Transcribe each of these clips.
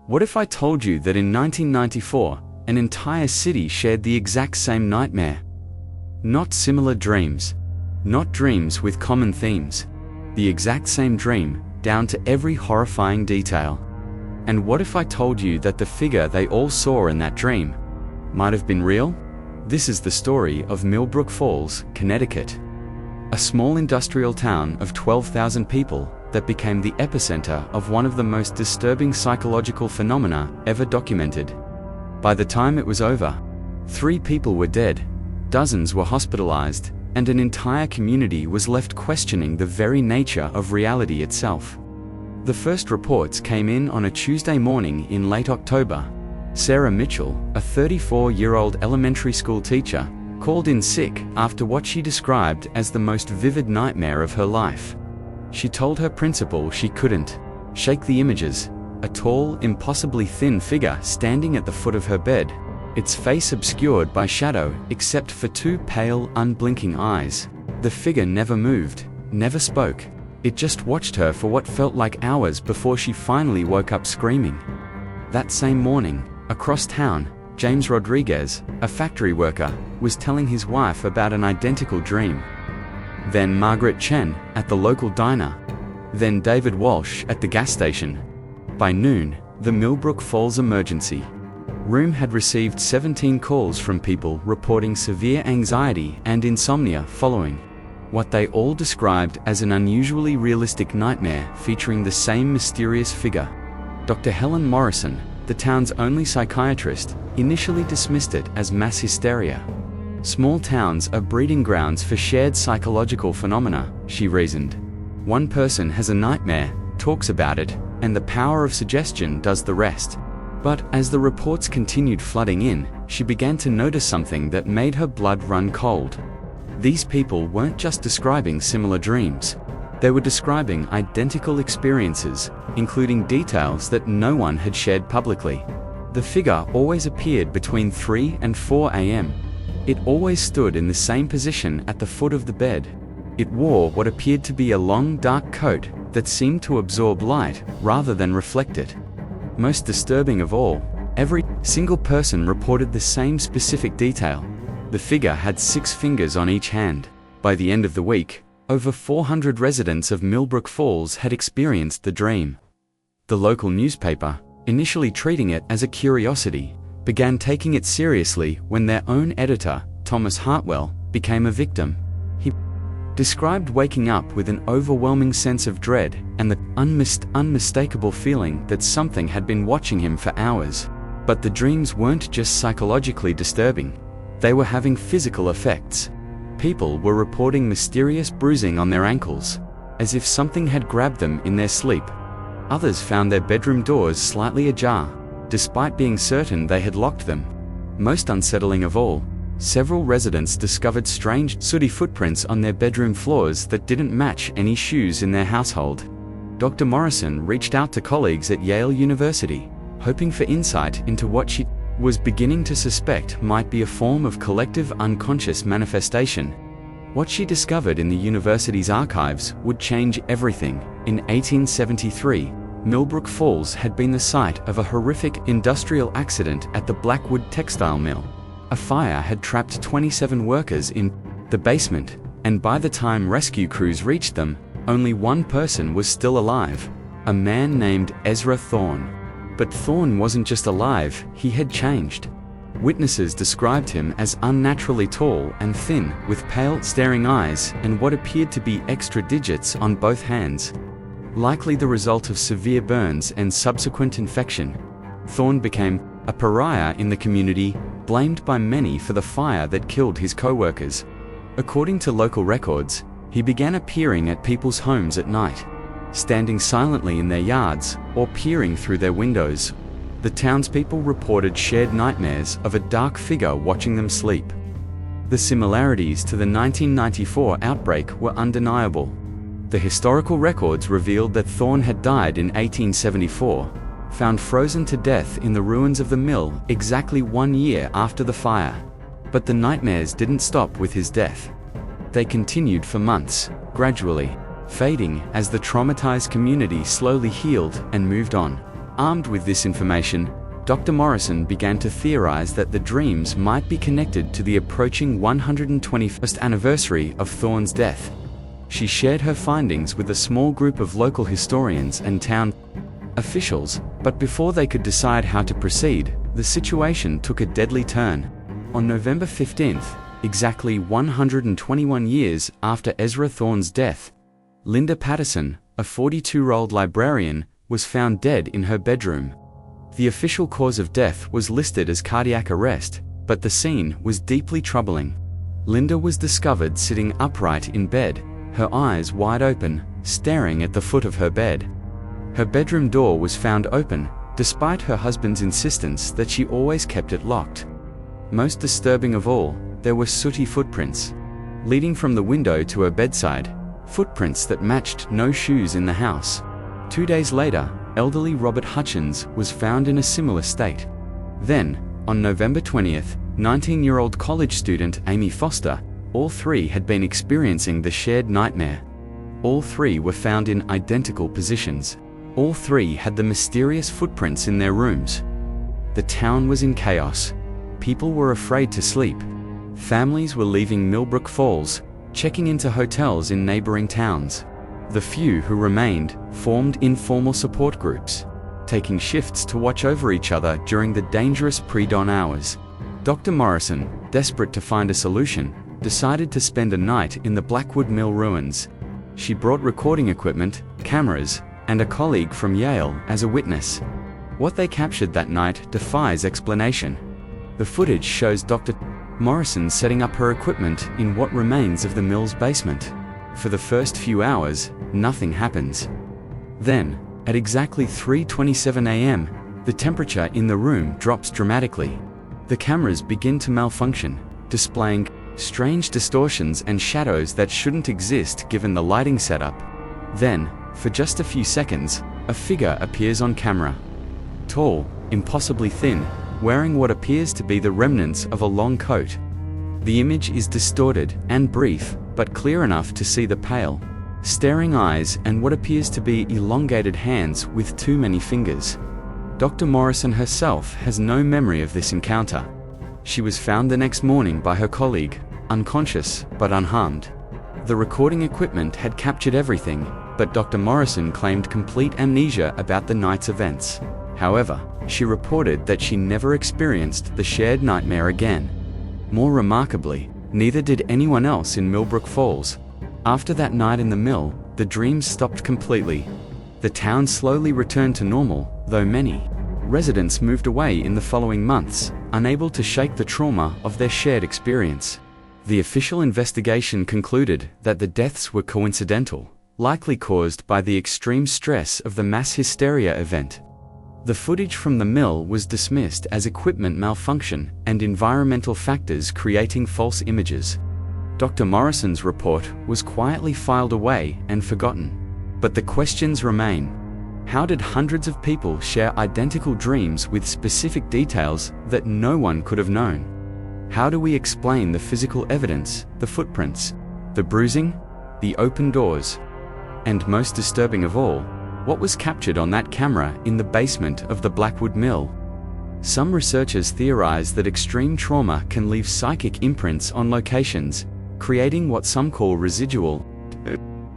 What if I told you that in 1994, an entire city shared the exact same nightmare? Not similar dreams. Not dreams with common themes. The exact same dream, down to every horrifying detail. And what if I told you that the figure they all saw in that dream might have been real? This is the story of Millbrook Falls, Connecticut. A small industrial town of 12,000 people that became the epicenter of one of the most disturbing psychological phenomena ever documented. By the time it was over, 3 people were dead, dozens were hospitalized, and an entire community was left questioning the very nature of reality itself. The first reports came in on a Tuesday morning in late October. Sarah Mitchell, a 34-year-old elementary school teacher, called in sick after what she described as the most vivid nightmare of her life. She told her principal she couldn't shake the images: a tall, impossibly thin figure standing at the foot of her bed, its face obscured by shadow except for 2 pale, unblinking eyes. The figure never moved, never spoke. It just watched her for what felt like hours before she finally woke up screaming. That same morning, across town, James Rodriguez, a factory worker, was telling his wife about an identical dream. Then Margaret Chen at the local diner. Then David Walsh at the gas station. By noon, the Millbrook Falls emergency room had received 17 calls from people reporting severe anxiety and insomnia following what they all described as an unusually realistic nightmare featuring the same mysterious figure. Dr. Helen Morrison, the town's only psychiatrist, initially dismissed it as mass hysteria. Small towns are breeding grounds for shared psychological phenomena, she reasoned. One person has a nightmare, talks about it, and the power of suggestion does the rest. But as the reports continued flooding in, she began to notice something that made her blood run cold. These people weren't just describing similar dreams. They were describing identical experiences, including details that no one had shared publicly. The figure always appeared between 3 and 4 a.m. It always stood in the same position at the foot of the bed. It wore what appeared to be a long, dark coat that seemed to absorb light rather than reflect it. Most disturbing of all, every single person reported the same specific detail. The figure had 6 fingers on each hand. By the end of the week, over 400 residents of Millbrook Falls had experienced the dream. The local newspaper, initially treating it as a curiosity, began taking it seriously when their own editor, Thomas Hartwell, became a victim. He described waking up with an overwhelming sense of dread and the unmistakable feeling that something had been watching him for hours. But the dreams weren't just psychologically disturbing. They were having physical effects. People were reporting mysterious bruising on their ankles, as if something had grabbed them in their sleep. Others found their bedroom doors slightly ajar, despite being certain they had locked them. Most unsettling of all, several residents discovered strange, sooty footprints on their bedroom floors that didn't match any shoes in their household. Dr. Morrison reached out to colleagues at Yale University, hoping for insight into what she was beginning to suspect might be a form of collective unconscious manifestation. What she discovered in the university's archives would change everything. In 1873, Millbrook Falls had been the site of a horrific industrial accident at the Blackwood textile mill. A fire had trapped 27 workers in the basement, and by the time rescue crews reached them, only one person was still alive, a man named Ezra Thorne. But Thorne wasn't just alive, he had changed. Witnesses described him as unnaturally tall and thin, with pale, staring eyes and what appeared to be extra digits on both hands. Likely the result of severe burns and subsequent infection, Thorne became a pariah in the community, blamed by many for the fire that killed his co-workers. According to local records, he began appearing at people's homes at night, standing silently in their yards or peering through their windows. The townspeople reported shared nightmares of a dark figure watching them sleep. The similarities to the 1994 outbreak were undeniable. The historical records revealed that Thorne had died in 1874, found frozen to death in the ruins of the mill exactly 1 year after the fire. But the nightmares didn't stop with his death. They continued for months, gradually fading as the traumatized community slowly healed and moved on. Armed with this information, Dr. Morrison began to theorize that the dreams might be connected to the approaching 121st anniversary of Thorne's death. She shared her findings with a small group of local historians and town officials, but before they could decide how to proceed, the situation took a deadly turn. On November 15th, exactly 121 years after Ezra Thorne's death, Linda Patterson, a 42-year-old librarian, was found dead in her bedroom. The official cause of death was listed as cardiac arrest, but the scene was deeply troubling. Linda was discovered sitting upright in bed, her eyes wide open, staring at the foot of her bed. Her bedroom door was found open, despite her husband's insistence that she always kept it locked. Most disturbing of all, there were sooty footprints leading from the window to her bedside, footprints that matched no shoes in the house. 2 days later, elderly Robert Hutchins was found in a similar state. Then, on November 20th, 19-year-old college student Amy Foster, all three had been experiencing the shared nightmare. All three were found in identical positions. All three had the mysterious footprints in their rooms. The town was in chaos. People were afraid to sleep. Families were leaving Millbrook Falls, checking into hotels in neighboring towns. The few who remained formed informal support groups, taking shifts to watch over each other during the dangerous pre-dawn hours. Dr. Morrison, desperate to find a solution, decided to spend a night in the Blackwood Mill ruins. She brought recording equipment, cameras, and a colleague from Yale as a witness. What they captured that night defies explanation. The footage shows Dr. Morrison setting up her equipment in what remains of the mill's basement. For the first few hours, nothing happens. Then, at exactly 3:27 a.m., the temperature in the room drops dramatically. The cameras begin to malfunction, displaying strange distortions and shadows that shouldn't exist given the lighting setup. Then, for just a few seconds, a figure appears on camera. Tall, impossibly thin, wearing what appears to be the remnants of a long coat. The image is distorted and brief, but clear enough to see the pale, staring eyes and what appears to be elongated hands with too many fingers. Dr. Morrison herself has no memory of this encounter. She was found the next morning by her colleague, unconscious but unharmed. The recording equipment had captured everything, but Dr. Morrison claimed complete amnesia about the night's events. However, she reported that she never experienced the shared nightmare again. More remarkably, neither did anyone else in Millbrook Falls. After that night in the mill, the dreams stopped completely. The town slowly returned to normal, though many residents moved away in the following months, unable to shake the trauma of their shared experience. The official investigation concluded that the deaths were coincidental, likely caused by the extreme stress of the mass hysteria event. The footage from the mill was dismissed as equipment malfunction and environmental factors creating false images. Dr. Morrison's report was quietly filed away and forgotten. But the questions remain. How did hundreds of people share identical dreams with specific details that no one could have known? How do we explain the physical evidence, the footprints, the bruising, the open doors? And most disturbing of all, what was captured on that camera in the basement of the Blackwood Mill? Some researchers theorize that extreme trauma can leave psychic imprints on locations, creating what some call residual.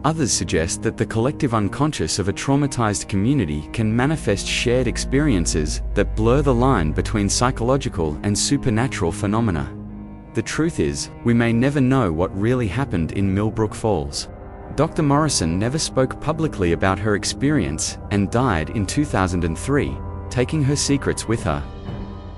Others suggest that the collective unconscious of a traumatized community can manifest shared experiences that blur the line between psychological and supernatural phenomena. The truth is, we may never know what really happened in Millbrook Falls. Dr. Morrison never spoke publicly about her experience and died in 2003, taking her secrets with her.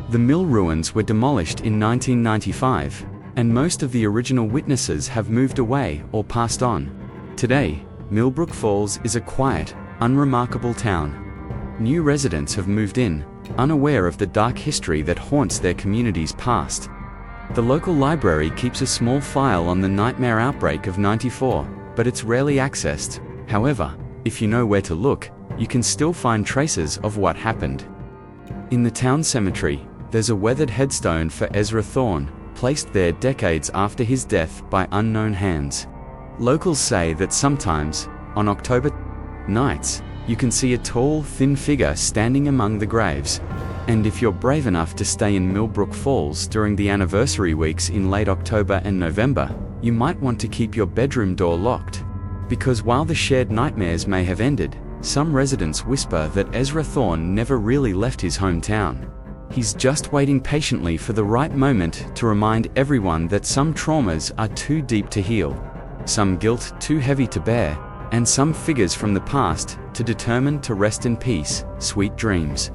The mill ruins were demolished in 1995, and most of the original witnesses have moved away or passed on. Today, Millbrook Falls is a quiet, unremarkable town. New residents have moved in, unaware of the dark history that haunts their community's past. The local library keeps a small file on the nightmare outbreak of '94, but it's rarely accessed. However, if you know where to look, you can still find traces of what happened. In the town cemetery, there's a weathered headstone for Ezra Thorne, placed there decades after his death by unknown hands. Locals say that sometimes, on October nights, you can see a tall, thin figure standing among the graves. And if you're brave enough to stay in Millbrook Falls during the anniversary weeks in late October and November, you might want to keep your bedroom door locked. Because while the shared nightmares may have ended, some residents whisper that Ezra Thorne never really left his hometown. He's just waiting patiently for the right moment to remind everyone that some traumas are too deep to heal, some guilt too heavy to bear, and some figures from the past to determine to rest in peace. Sweet dreams.